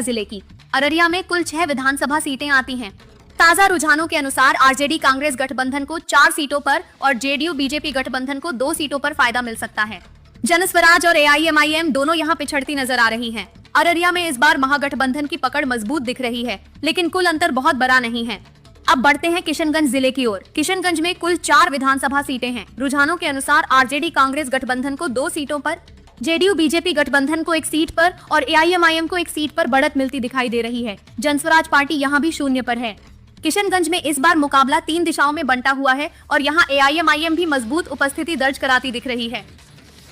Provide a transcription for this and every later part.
जिले की अररिया में कुल 6 विधानसभा सीटें आती हैं। ताजा रुझानों के अनुसार आरजेडी कांग्रेस गठबंधन को 4 सीटों पर और जेडीयू बीजेपी गठबंधन को 2 सीटों पर फायदा मिल सकता है। जनस्वराज और एआईएमआईएम दोनों यहां पिछड़ती नजर आ रही हैं। अररिया में इस बार महागठबंधन की पकड़ मजबूत दिख रही है, लेकिन कुल अंतर बहुत बड़ा नहीं है। अब बढ़ते हैं किशनगंज जिले की ओर। किशनगंज में कुल 4 विधानसभा सीटें हैं। रुझानों के अनुसार आरजेडी कांग्रेस गठबंधन को 2 सीटों पर, जेडीयू बीजेपी गठबंधन को 1 सीट पर और एआईएमआईएम को 1 सीट पर बढ़त मिलती दिखाई दे रही है। जनस्वराज पार्टी यहां भी शून्य पर है। किशनगंज में इस बार मुकाबला 3 दिशाओं में बंटा हुआ है और यहां एआईएमआईएम भी मजबूत उपस्थिति दर्ज कराती दिख रही है।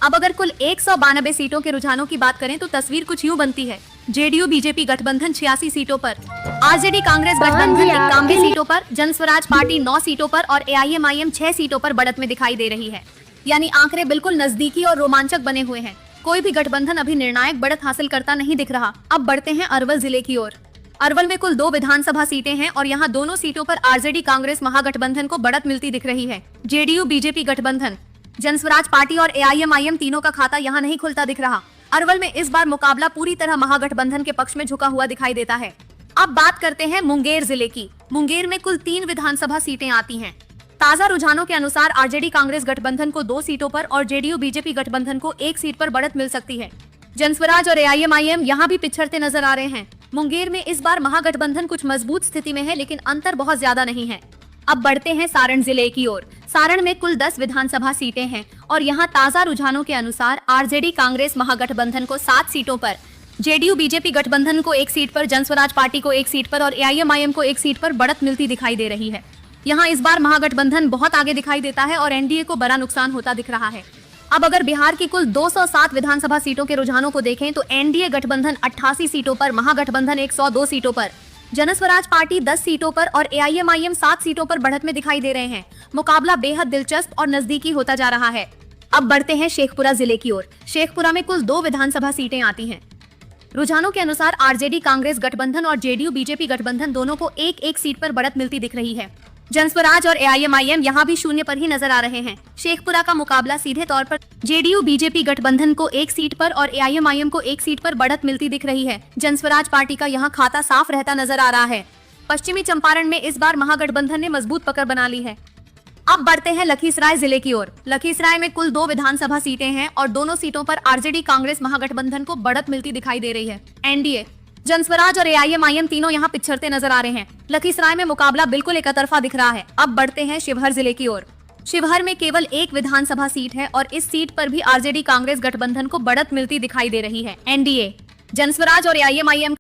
अब अगर कुल 192 सीटों के रुझानों की बात करें तो तस्वीर कुछ यूं बनती है। जेडीयू बीजेपी गठबंधन 86 सीटों पर, आरजेडी कांग्रेस गठबंधन 91 सीटों पर, जनस्वराज पार्टी 9 सीटों पर और एआईएमआईएम 6 सीटों पर बढ़त में दिखाई दे रही है। यानी आंकड़े बिल्कुल नजदीकी और रोमांचक बने हुए हैं। कोई भी गठबंधन अभी निर्णायक बढ़त हासिल करता नहीं दिख रहा। अब बढ़ते हैं अरवल जिले की ओर। अरवल में कुल 2 विधानसभा सीटें हैं और यहां दोनों सीटों पर आरजेडी कांग्रेस महागठबंधन को बढ़त मिलती दिख रही है। जेडीयू बीजेपी गठबंधन, जनस्वराज पार्टी और एआईएमआईएम तीनों का खाता यहां नहीं खुलता दिख रहा। अरवल में इस बार मुकाबला पूरी तरह महागठबंधन के पक्ष में झुका हुआ दिखाई देता है। अब बात करते हैं मुंगेर जिले की। मुंगेर में कुल 3 विधानसभा सीटें आती हैं। ताजा रुझानों के अनुसार आरजेडी कांग्रेस गठबंधन को 2 सीटों पर और जेडीयू बीजेपी गठबंधन को 1 सीट पर बढ़त मिल सकती है। जनस्वराज और एआईएमआईएम यहां भी पिछड़ते नजर आ रहे हैं। मुंगेर में इस बार महागठबंधन कुछ मजबूत स्थिति में है, लेकिन अंतर बहुत ज्यादा नहीं है। अब बढ़ते हैं सारण जिले की ओर। सारण में कुल 10 विधानसभा सीटें हैं और यहां ताजा रुझानों के अनुसार आरजेडी कांग्रेस महागठबंधन को 7 सीटों पर, जेडीयू बीजेपी गठबंधन को 1 सीट पर, जनस्वराज पार्टी को 1 सीट पर और एआईएमआईएम को 1 सीट पर बढ़त मिलती दिखाई दे रही है। यहां इस बार महागठबंधन बहुत आगे दिखाई देता है और एनडीए को बड़ा नुकसान होता दिख रहा है। अब अगर बिहार की कुल 207 विधानसभा सीटों के रुझानों को देखें तो एनडीए गठबंधन 88 सीटों पर, महागठबंधन 102 सीटों पर, जनस्वराज पार्टी 10 सीटों पर और एआईएमआईएम 7 सीटों पर बढ़त में दिखाई दे रहे हैं। मुकाबला बेहद दिलचस्प और नजदीकी होता जा रहा है। अब बढ़ते हैं शेखपुरा जिले की ओर। शेखपुरा में कुल 2 विधानसभा सीटें आती हैं। रुझानों के अनुसार आरजेडी कांग्रेस गठबंधन और जेडीयू बीजेपी गठबंधन दोनों को 1-1 सीट पर बढ़त मिलती दिख रही है। जनस्वराज और एआईएमआईएम यहां भी शून्य पर ही नजर आ रहे हैं। शेखपुरा का मुकाबला सीधे तौर पर जेडीयू बीजेपी गठबंधन को 1 सीट पर और एआईएमआईएम को 1 सीट पर बढ़त मिलती दिख रही है। जनस्वराज पार्टी का यहां खाता साफ रहता नजर आ रहा है। पश्चिमी चंपारण में इस बार महागठबंधन ने मजबूत पकड़ बना ली है। अब बढ़ते हैं लखीसराय जिले की ओर। लखीसराय में कुल 2 विधानसभा सीटें हैं और दोनों सीटों पर आरजेडी कांग्रेस महागठबंधन को बढ़त मिलती दिखाई दे रही है। एनडीए, जनस्वराज और एआईएमआईएम तीनों यहां पिछड़ते नजर आ रहे हैं। लखीसराय में मुकाबला बिल्कुल एकतरफा दिख रहा है। अब बढ़ते हैं शिवहर जिले की ओर। शिवहर में केवल 1 विधानसभा सीट है और इस सीट पर भी आरजेडी कांग्रेस गठबंधन को बढ़त मिलती दिखाई दे रही है। एनडीए, जनस्वराज और एआईएमआईएम